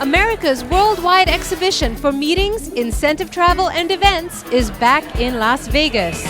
America's worldwide exhibition for meetings, incentive travel, and events is back in Las Vegas.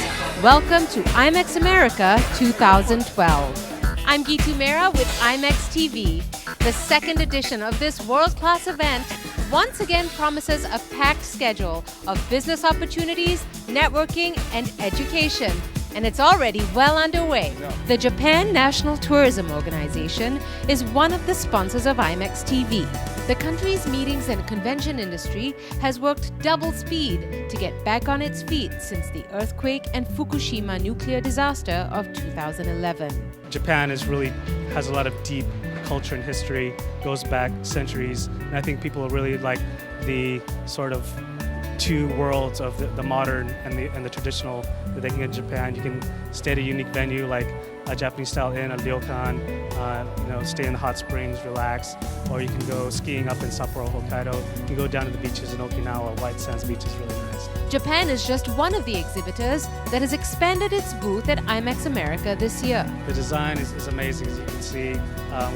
Welcome to IMEX America 2012. I'm Gitu Mera with IMEX TV. The second edition of this world-class event once again promises a packed schedule of business opportunities, networking, and education. And it's already well underway. The Japan National Tourism Organization is one of the sponsors of IMEX TV. The country's meetings and convention industry has worked double speed to get back on its feet since the earthquake and Fukushima nuclear disaster of 2011. Japan has a lot of deep culture and history, goes back centuries, and I think people really like the sort of two worlds of the modern and the traditional that they can get in Japan. You can stay at a unique venue like a Japanese-style inn, a ryokan, stay in the hot springs, relax, or you can go skiing up in Sapporo, Hokkaido. You can go down to the beaches in Okinawa. White Sands Beach is really nice. Japan is just one of the exhibitors that has expanded its booth at IMEX America this year. The design is amazing, as you can see.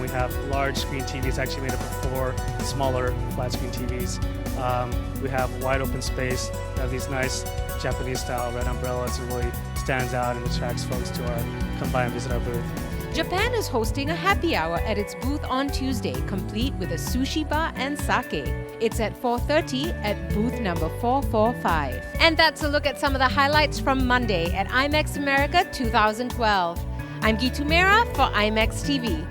We have large screen TVs, actually made up of 4 smaller flat screen TVs. We have wide open space. We have these nice Japanese-style red umbrellas. It really stands out and attracts folks to come by and visit our booth. Japan is hosting a happy hour at its booth on Tuesday, complete with a sushi bar and sake. It's at 4:30 at booth number 445. And that's a look at some of the highlights from Monday at IMEX America 2012. I'm Gitu Mera for IMEX TV.